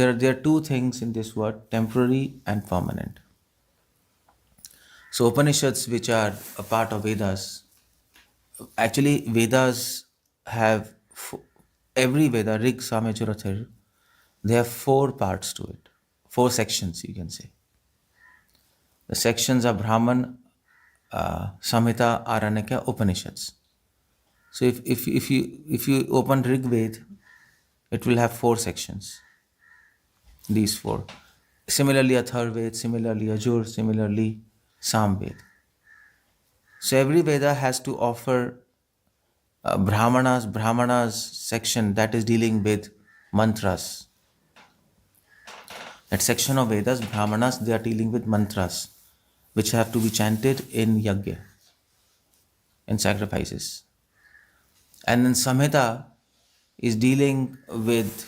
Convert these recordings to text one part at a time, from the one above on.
there are two things in this word: temporary and permanent. So Upanishads, which are a part of Vedas, actually Vedas have every Veda, Rig, Samaj, Athar, they have four parts to it, four sections you can say. The sections are Brahman, Samhita, Aranyaka, Upanishads. So if you open Rig Ved, it will have four sections. These four. Similarly, Atharved, similarly, Ajur, similarly, Samved. So every Veda has to offer Brahmanas section that is dealing with mantras. That section of Vedas, Brahmanas, they are dealing with mantras, which have to be chanted in yajna, in sacrifices. And then Samhita is dealing with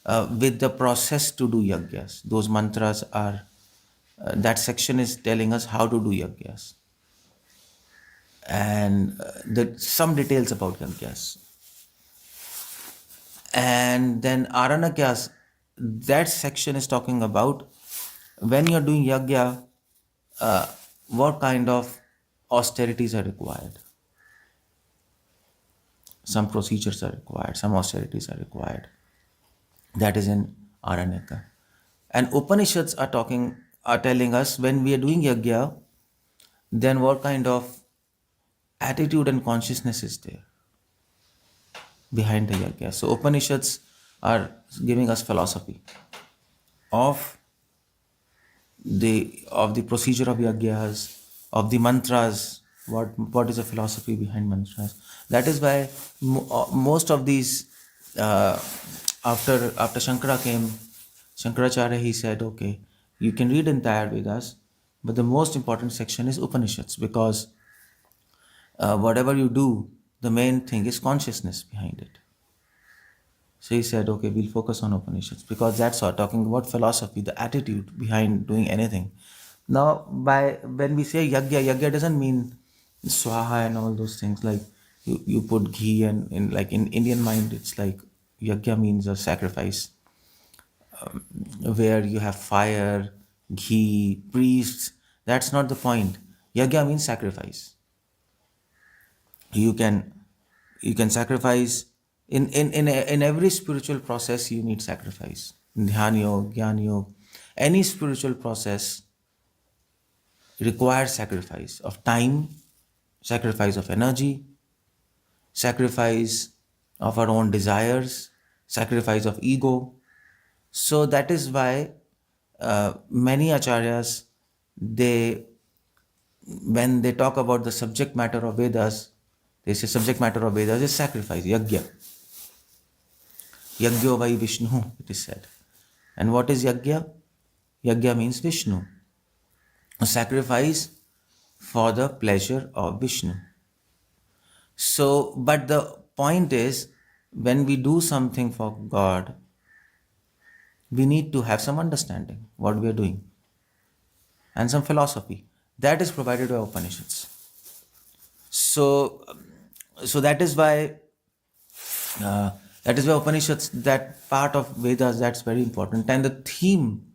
the process to do yajnas. Those mantras are, that section is telling us how to do yajnas. And some details about yajnas. And then Aranakyas, that section is talking about when you're doing yajna, what kind of austerities are required. Some procedures are required, some austerities are required. That is in Aranyaka. And Upanishads are telling us when we are doing yajna, then what kind of attitude and consciousness is there behind the yajna. So Upanishads are giving us philosophy of the procedure of yajnas, of the mantras, what is the philosophy behind mantras. That is why most of these, after Shankara came, Shankaracharya, he said, okay, you can read entire Vedas, but the most important section is Upanishads, because whatever you do, the main thing is consciousness behind it. So he said, okay, we'll focus on Upanishads, because that's all talking about philosophy, the attitude behind doing anything. Now, when we say yajna doesn't mean swaha and all those things, like you put ghee, and in Indian mind, it's like yajna means a sacrifice, where you have fire, ghee, priests. That's not the point. Yajna means sacrifice. You can sacrifice in every spiritual process. You need sacrifice. Dhyan yoga, Gyan yoga, any spiritual process requires sacrifice of time, sacrifice of energy, sacrifice of our own desires, sacrifice of ego. So that is why many acharyas, when they talk about the subject matter of Vedas, they say subject matter of Vedas is sacrifice, yajna. Yajna vai Vishnu, it is said. And what is yajna? Yajna means Vishnu. A sacrifice for the pleasure of Vishnu. So, but the point is, when we do something for God, we need to have some understanding what we are doing and some philosophy. That is provided by Upanishads. So that is why Upanishads, that part of Vedas, that's very important. And the theme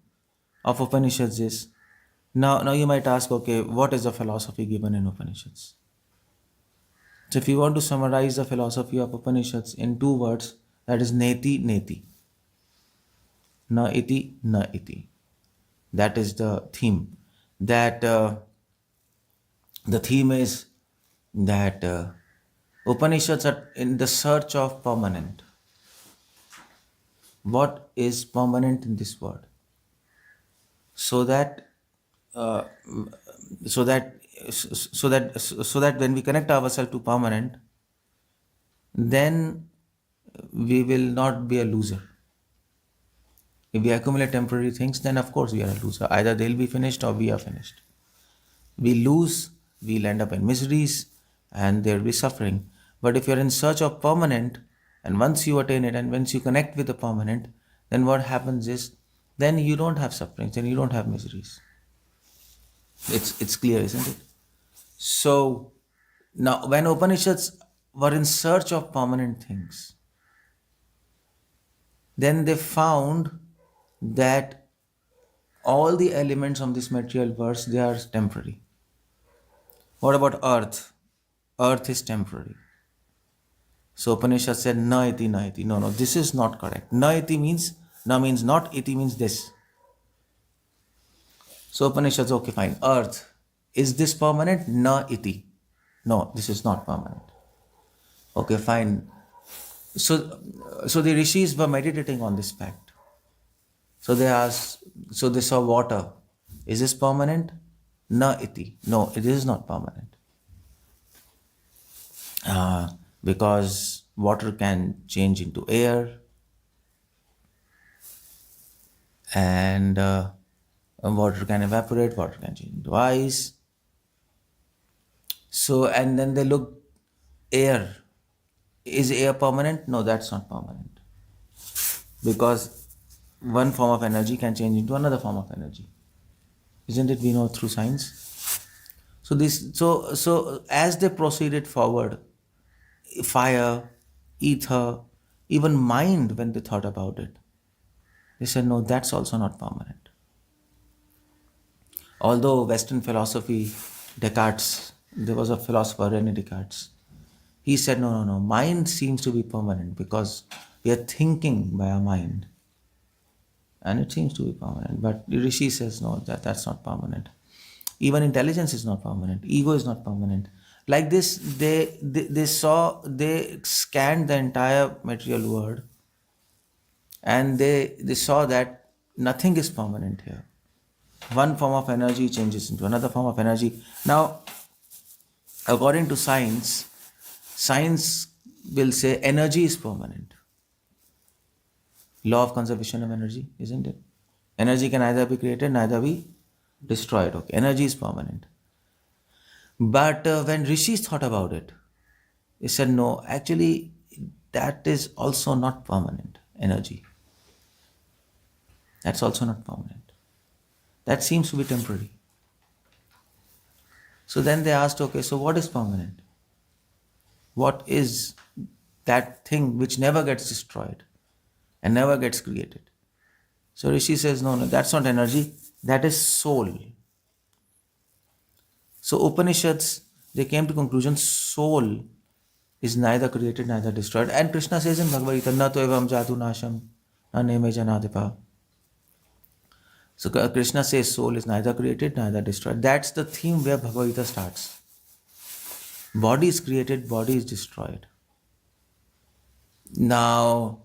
of Upanishads is, now you might ask, okay, what is the philosophy given in Upanishads? So if you want to summarize the philosophy of Upanishads in two words, that is neti neti. Na iti, na iti. That is the theme. That the theme is that Upanishads are in the search of permanent. What is permanent in this world? So that when we connect ourselves to permanent, then we will not be a loser. If we accumulate temporary things, then of course we are a loser. Either they'll be finished or we are finished. We lose, we'll end up in miseries, and there'll be suffering. But if you're in search of permanent, and once you attain it, and once you connect with the permanent, then what happens is, then you don't have sufferings, then you don't have miseries. It's clear, isn't it? So now, when Upanishads were in search of permanent things, then they found that all the elements of this material world, they are temporary. What about earth? Earth is temporary. So Upanishad said, na iti, na iti. No, this is not correct. Na iti means, na means not, iti means this. So Upanishad says, okay, fine. Earth, is this permanent? Na iti. No, this is not permanent. Okay, fine. So the rishis were meditating on this fact. So they asked, so they saw water. Is this permanent? Na iti. No, it is not permanent. Because water can change into air, and water can evaporate, water can change into ice. So, and then they look, air. Is air permanent? No, that's not permanent. Because one form of energy can change into another form of energy. Isn't it? We know through science. So as they proceeded forward, fire, ether, even mind, when they thought about it, they said, no, that's also not permanent. Although Western philosophy, Descartes, there was a philosopher, René Descartes, he said, no, mind seems to be permanent because we are thinking by our mind. And it seems to be permanent. But Rishi says, no, that's not permanent. Even intelligence is not permanent. Ego is not permanent. Like this, they scanned the entire material world, and they saw that nothing is permanent here. One form of energy changes into another form of energy. Now, according to science will say energy is permanent. Law of conservation of energy, isn't it? Energy can neither be created, neither be destroyed. Okay, energy is permanent. But when rishis thought about it, they said, no, actually, that is also not permanent energy. That's also not permanent. That seems to be temporary. So then they asked, okay, so what is permanent? What is that thing which never gets destroyed and never gets created? So Rishi says, no, that's not energy, that is soul. So Upanishads, they came to conclusion, soul is neither created, neither destroyed. And Krishna says in Bhagavad Gita, na to evam jatu nasham, na neme janadipa. So Krishna says soul is neither created, neither destroyed. That's the theme where Bhagavad Gita starts. Body is created, body is destroyed. Now,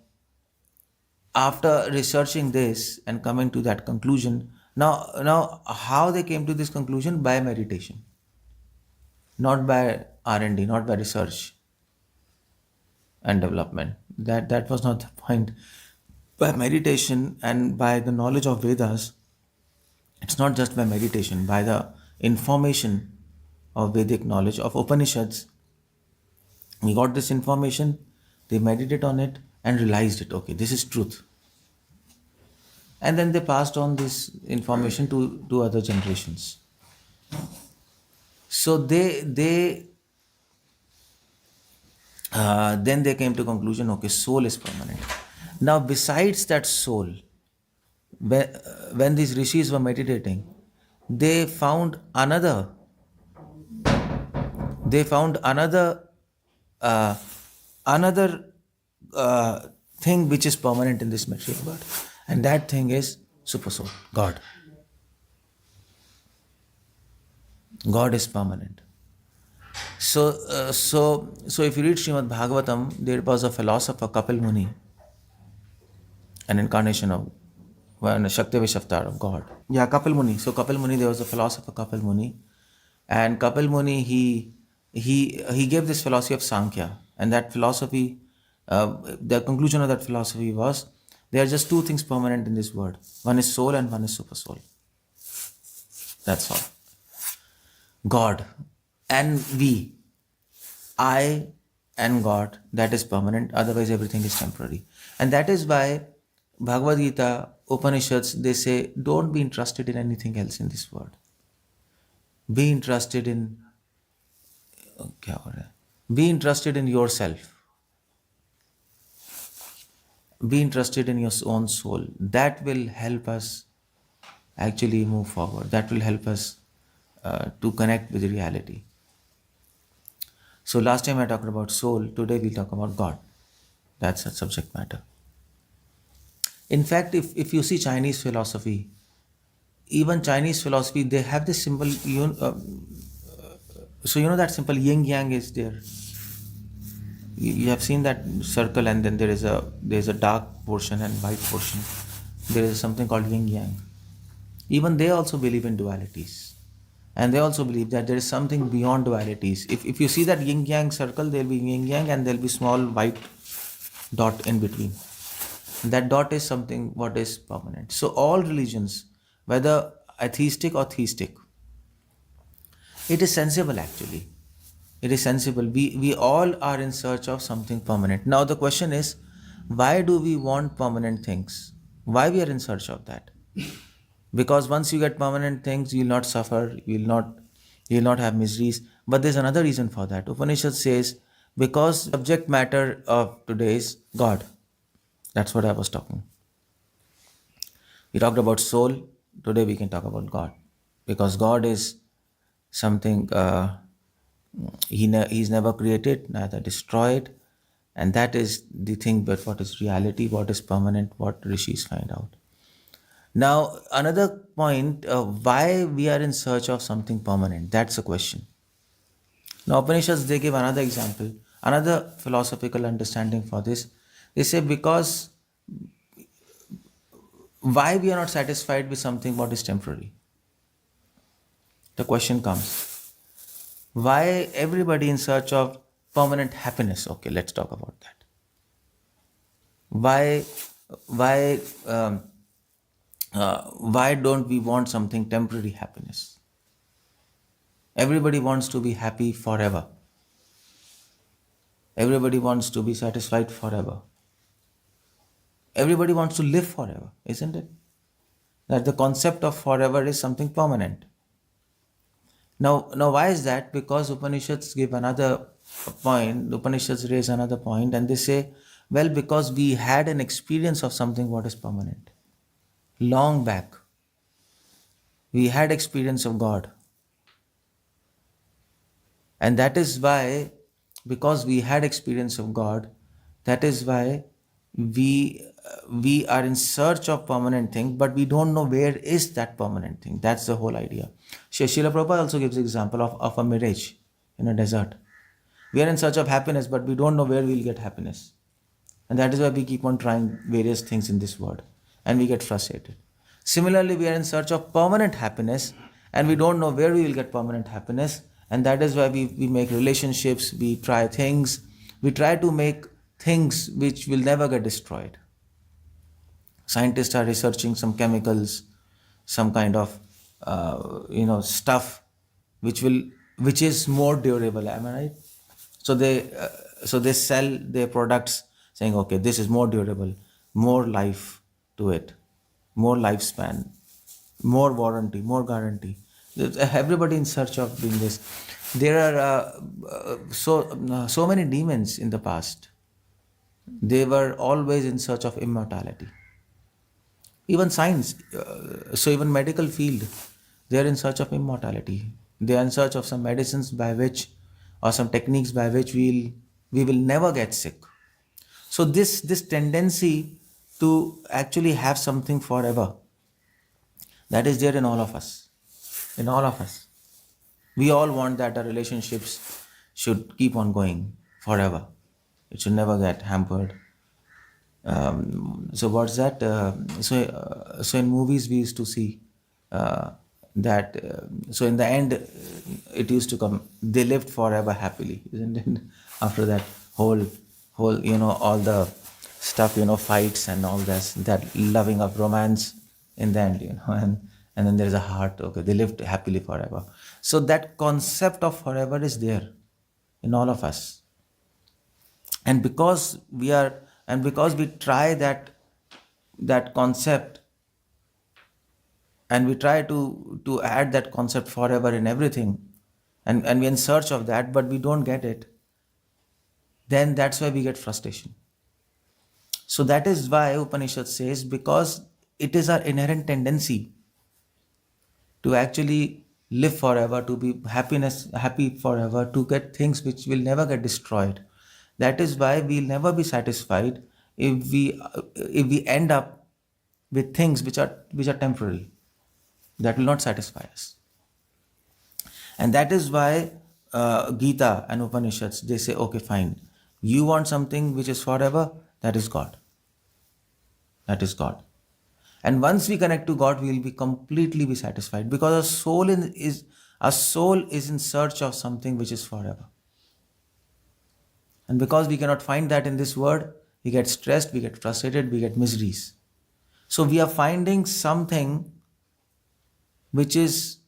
after researching this and coming to that conclusion, now how they came to this conclusion? By meditation. Not by R&D, not by research and development. That was not the point. By meditation and by the knowledge of Vedas, it's not just by meditation, by the information of Vedic knowledge, of Upanishads. We got this information, they meditated on it and realized it. Okay, this is truth. And then they passed on this information to other generations. So then they came to conclusion, okay, soul is permanent. Now besides that soul, when these rishis were meditating, they found another thing which is permanent in this material world, and that thing is supersoul, God. God is permanent. So if you read Srimad Bhagavatam, there was a philosopher, Kapil Muni, an incarnation of 𝗙cie𝗶𝗹𝗹 of God. Yeah, Kapil Muni. So Kapil Muni, there was a philosopher, Kapil Muni, and Kapil Muni, he gave this philosophy of Sankhya, and that philosophy, the conclusion of that philosophy was, there are just two things permanent in this world. One is soul and one is supersoul. That's all. God and we, I and God, that is permanent, otherwise everything is temporary. And that is why Bhagavad Gita, Upanishads, they say, don't be interested in anything else in this world. Be interested in yourself. be interested in your own soul. That will help us actually move forward. That will help us to connect with reality. So last time I talked about soul, today we'll talk about God. That's a subject matter. In fact, if you see Chinese philosophy, even Chinese philosophy, they have this symbol. So you know that symbol yin yang is there. You have seen that circle, and then there is a dark portion and white portion. There is something called yin yang. Even they also believe in dualities, and they also believe that there is something beyond dualities. If you see that yin yang circle, there will be yin yang, and there will be small white dot in between. That dot is something what is permanent. So all religions, whether atheistic or theistic, it is sensible actually. It is sensible. We all are in search of something permanent. Now the question is, why do we want permanent things? Why we are in search of that? Because once you get permanent things, you will not suffer, you will not have miseries. But there's another reason for that. Upanishad says, because subject matter of today is God. That's what I was talking. We talked about soul. Today we can talk about God, because God is something He's never created, neither destroyed, and that is the thing. But what is reality? What is permanent? What rishis find out. Now another point: why we are in search of something permanent? That's a question. Now Upanishads, they give another example, another philosophical understanding for this. They say, because why we are not satisfied with something what is temporary. The question comes, why everybody in search of permanent happiness? Okay, let's talk about that. Why don't we want something temporary happiness? Everybody wants to be happy forever. Everybody wants to be satisfied forever. Everybody wants to live forever, isn't it? That the concept of forever is something permanent. Now, why is that? Because Upanishads give another point. Upanishads raise another point, and they say, well, because we had an experience of something what is permanent. Long back, we had experience of God, and that is why, because we had experience of God, that is why we are in search of permanent thing, but we don't know where is that permanent thing. That's the whole idea. Srila Prabhupada also gives the example of a mirage in a desert. We are in search of happiness, but we don't know where we'll get happiness. And that is why we keep on trying various things in this world, and we get frustrated. Similarly, we are in search of permanent happiness, and we don't know where we will get permanent happiness. And that is why we make relationships, we try things, we try to make things which will never get destroyed. Scientists are researching some chemicals, some kind of stuff which is more durable. Am I right? So they sell their products saying, okay, this is more durable, more life to it, more lifespan, more warranty, more guarantee. Everybody in search of doing this. There are so many demons in the past. They were always in search of immortality. Even science, so even medical field, they are in search of immortality. They are in search of some medicines by which, or some techniques by which we will never get sick. So this tendency to actually have something forever, that is there in all of us. In all of us, we all want that our relationships should keep on going forever. It should never get hampered. So what's that? So in movies we used to see that. So in the end, it used to come. They lived forever happily, isn't it? After that whole all the stuff, fights and all this, that loving of romance in the end, and then there is a heart. Okay, they lived happily forever. So that concept of forever is there in all of us. And because we try that concept, and we try to add that concept forever in everything, and we're in search of that, but we don't get it, then that's why we get frustration. So that is why Upanishad says, because it is our inherent tendency to actually live forever, to be happy forever, to get things which will never get destroyed. That is why we'll never be satisfied if we end up with things which are temporary, that will not satisfy us. And that is why Gita and Upanishads, they say, okay, fine, you want something which is forever, that is God. That is God. And once we connect to God, we will be completely be satisfied, because our soul is in search of something which is forever. And because we cannot find that in this world, we get stressed, we get frustrated, we get miseries. So we are finding something which is,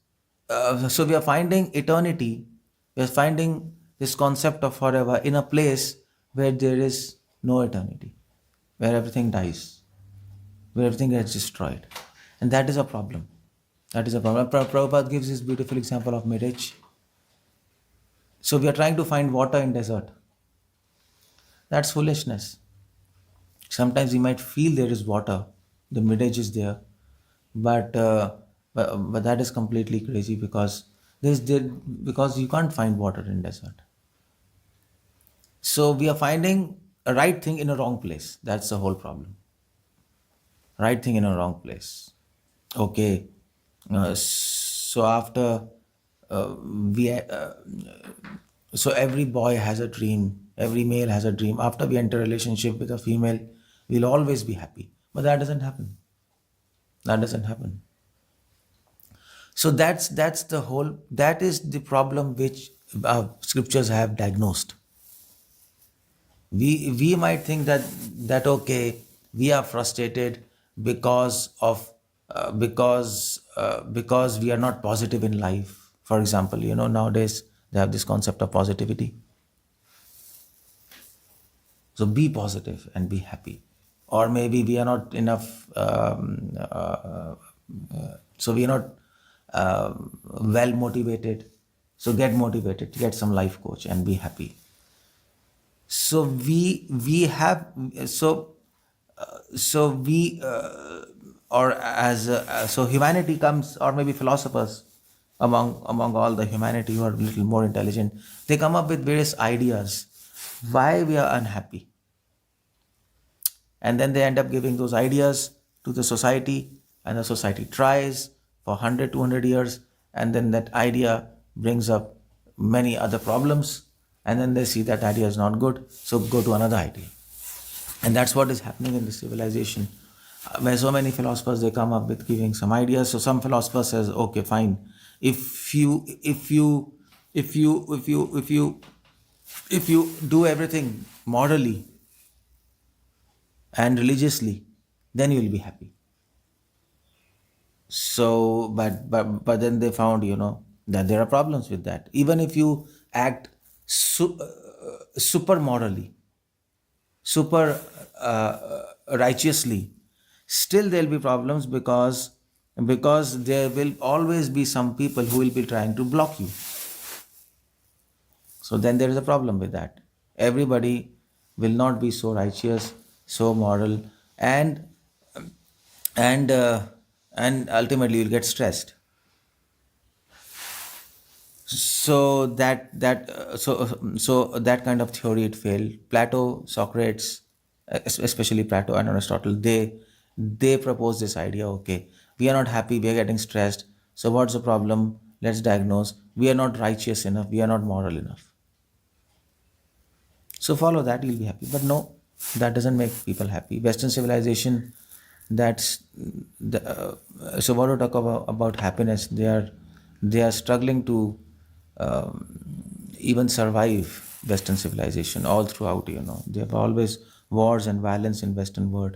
so we are finding eternity, we are finding this concept of forever in a place where there is no eternity, where everything dies, where everything gets destroyed. And that is a problem. That is a problem. Prabhupada gives this beautiful example of marriage. So we are trying to find water in desert. That's foolishness. Sometimes we might feel there is water, the mirage is there, but that is completely crazy, because because you can't find water in desert. So we are finding a right thing in a wrong place. That's the whole problem. Right thing in a wrong place. Okay. So after we so every boy has a dream, every male has a dream. After we enter a relationship with a female, we'll always be happy. But that doesn't happen. That doesn't happen. So that is the problem which scriptures have diagnosed. We might think that okay, we are frustrated because we are not positive in life. For example, nowadays they have this concept of positivity. So be positive and be happy. Or maybe we are not enough, so we are not well motivated. So get motivated, get some life coach and be happy. So we have so we or as so humanity comes, or maybe philosophers among all the humanity who are a little more intelligent, they come up with various ideas why we are unhappy, and then they end up giving those ideas to the society, and the society tries for 100 200 years, and then that idea brings up many other problems, and then they see that idea is not good, so go to another idea. And that's what is happening in the civilization, where so many philosophers, they come up with giving some ideas. So some philosopher says, okay, fine, if you do everything morally and religiously, then you will be happy. So but then they found that there are problems with that. Even if you act super morally, super righteously, still there will be problems, because there will always be some people who will be trying to block you. So then there is a problem with that. Everybody will not be so righteous, so moral, and and uh, and ultimately you'll get stressed. So that kind of theory, it failed. Plato, Socrates, especially Plato and Aristotle, they propose this idea. Okay, we are not happy, we are getting stressed. So what's the problem? Let's diagnose. We are not righteous enough. We are not moral enough. So follow that, you'll be happy. But no, that doesn't make people happy. Western civilization, that's so what to talk about happiness? They are struggling to even survive Western civilization all throughout. There have always wars and violence in Western world.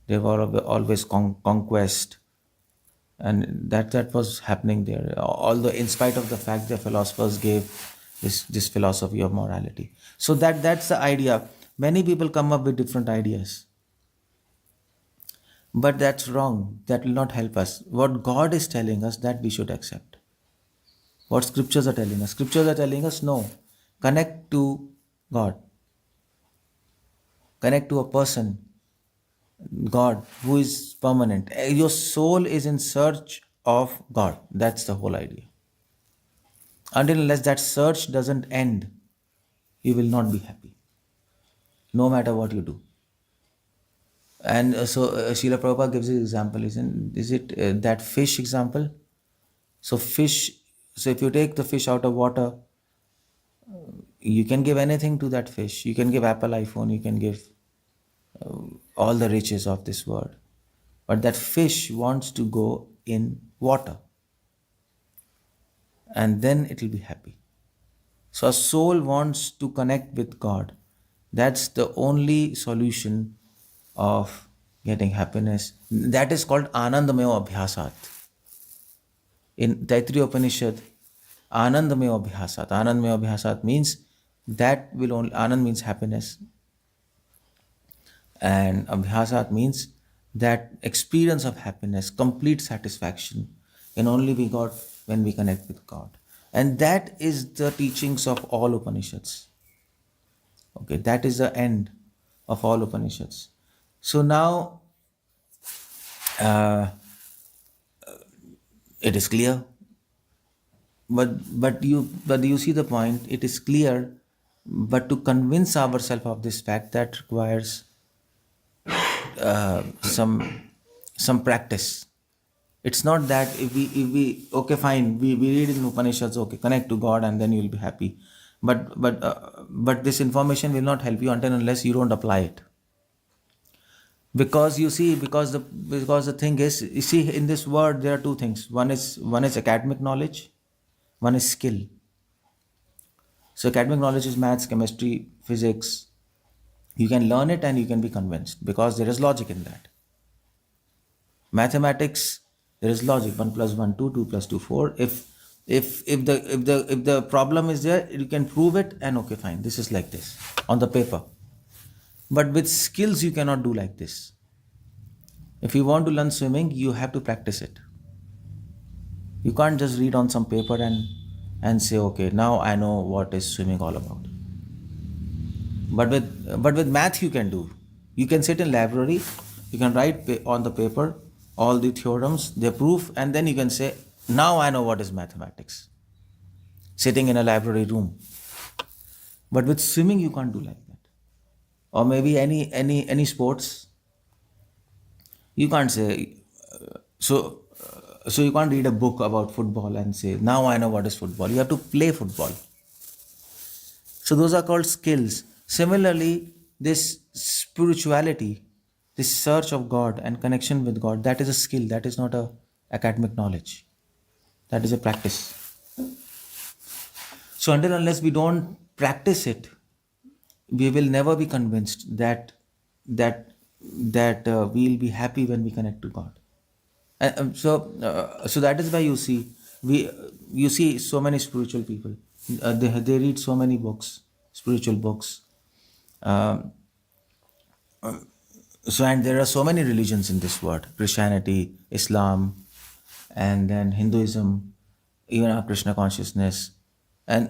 There were always conquest, and that was happening there. Although, in spite of the fact the philosophers gave this philosophy of morality, so that's the idea. Many people come up with different ideas, but that's wrong. That will not help us. What God is telling us, that we should accept. What scriptures are telling us? Scriptures are telling us, no, connect to God, connect to a person God, who is permanent. Your soul is in search of God. That's the whole idea. Until unless that search doesn't end, you will not be happy, no matter what you do. And Srila Prabhupada gives an example, is it that fish example? So fish, so if you take the fish out of water, you can give anything to that fish. You can give Apple, iPhone, you can give all the riches of this world. But that fish wants to go in water, and then it will be happy. So a soul wants to connect with God. That's the only solution of getting happiness. That is called Anandamayo Abhyasat. In Taittiriya Upanishad, Anandamayo Abhyasat means that will only, Anand means happiness, and Abhyasat means that experience of happiness, complete satisfaction can only be got when we connect with God. And that is the teachings of all Upanishads. Okay, that is the end of all Upanishads. So now uh, it is clear, but you see the point. It is clear, but to convince ourselves of this fact, that requires some practice. It's not that if we okay, fine, we read in Upanishads, okay, connect to God and then you will be happy, but this information will not help you until unless you don't apply it. Because you see, because the thing is, you see, in this world there are two things. One is academic knowledge, one is skill. So academic knowledge is maths, chemistry, physics. You can learn it and you can be convinced because there is logic in that. Mathematics, there is logic. 1 plus 1 2, 2 plus 2 4. If the problem is there, you can prove it, and okay, fine, this is like this on the paper. But with skills you cannot do like this. If you want to learn swimming, you have to practice it. You can't just read on some paper and say, okay, now I know what is swimming all about. But with math you can do. You can sit in library, you can write on the paper all the theorems, their proof, and then you can say, now I know what is mathematics. Sitting in a library room. But with swimming you can't do like that. Or maybe any sports. You can't say so you can't read a book about football and say, now I know what is football. You have to play football. So those are called skills. Similarly, this spirituality, this search of God and connection with God, that is a skill. That is not a academic knowledge. That is a practice. So until unless we don't practice it, we will never be convinced that we'll be happy when we connect to God. So that is why you see so many spiritual people. They read so many books, spiritual books. Um, and there are so many religions in this world: Christianity, Islam, and then Hinduism, even our Krishna consciousness, and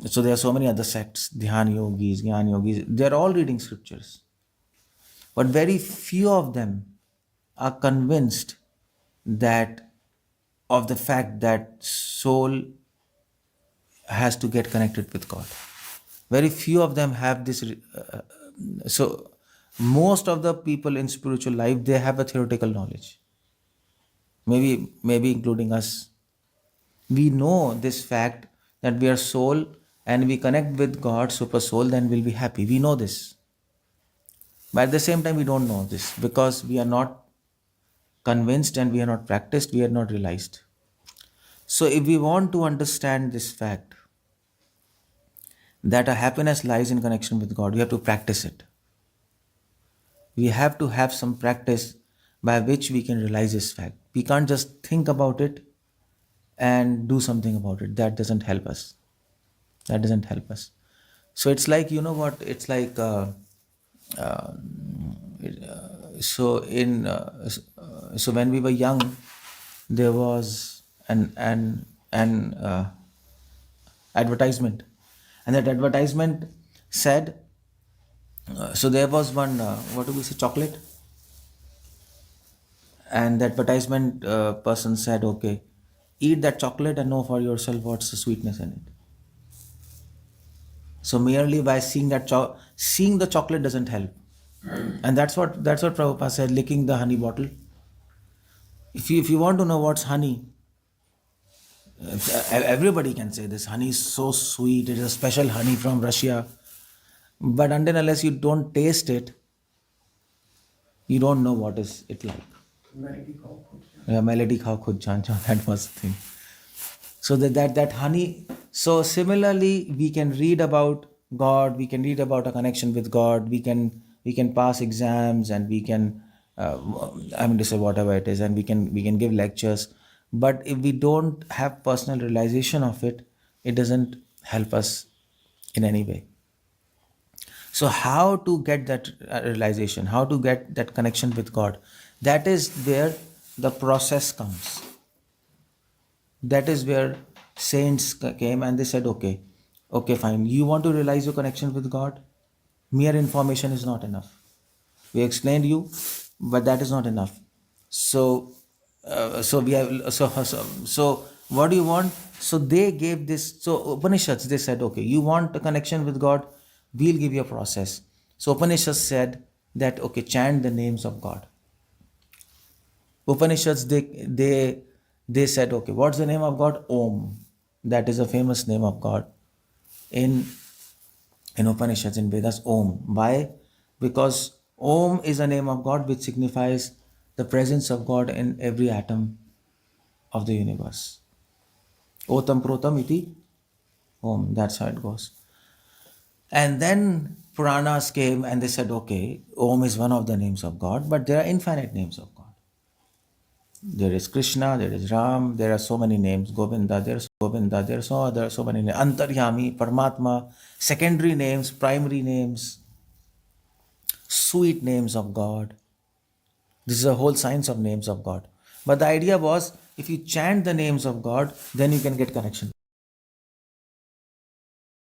so there are so many other sects: Dhyan yogis, Gyan yogis. They are all reading scriptures, but very few of them are convinced that of the fact that soul has to get connected with God. Very few of them have this. So most of the people in spiritual life, they have a theoretical knowledge. Maybe including us. We know this fact that we are soul and we connect with God, super soul, then we'll be happy. We know this. But at the same time, we don't know this because we are not convinced and we are not practiced, we are not realized. So if we want to understand this fact that our happiness lies in connection with God, we have to practice it. We have to have some practice by which we can realize this fact. We can't just think about it and do something about it. That doesn't help us. That doesn't help us. So it's like, you know what? It's like uh, so in so when we were young, there was an advertisement, and that advertisement said, so there was one what do we say, chocolate. And the advertisement person said, okay, eat that chocolate and know for yourself what's the sweetness in it. So merely by seeing seeing the chocolate doesn't help. And that's what Prabhupada said, licking the honey bottle. If you want to know what's honey, everybody can say this honey is so sweet, it is a special honey from Russia. But until unless you don't taste it, you don't know what is it like. Yeah, melody khao khud jaan, that was the thing. So that honey. So similarly, we can read about God, we can read about a connection with God, we can pass exams, and we can I mean to say whatever it is, and we can give lectures. But if we don't have personal realization of it, it doesn't help us in any way. So how to get that realization, how to get that connection with God? That is where the process comes. That is where saints came and they said, okay, fine. You want to realize your connection with God? Mere information is not enough. We explained you, but that is not enough. So, so what do you want? So they gave this. So Upanishads, they said, okay, you want a connection with God? We'll give you a process. So Upanishads said that, okay, chant the names of God. Upanishads, they said, okay, what's the name of God? Om. That is a famous name of God in Upanishads, in Vedas. Om. Why? Because Om is a name of God which signifies the presence of God in every atom of the universe. Otam protam iti Om. That's how it goes. And then Puranas came and they said, okay, Om is one of the names of God, but there are infinite names of God. There is Krishna, there is Ram, there are so many names, Govinda, there are so many names, Antaryami, Paramatma, secondary names, primary names, sweet names of God. This is a whole science of names of God. But the idea was, if you chant the names of God, then you can get connection.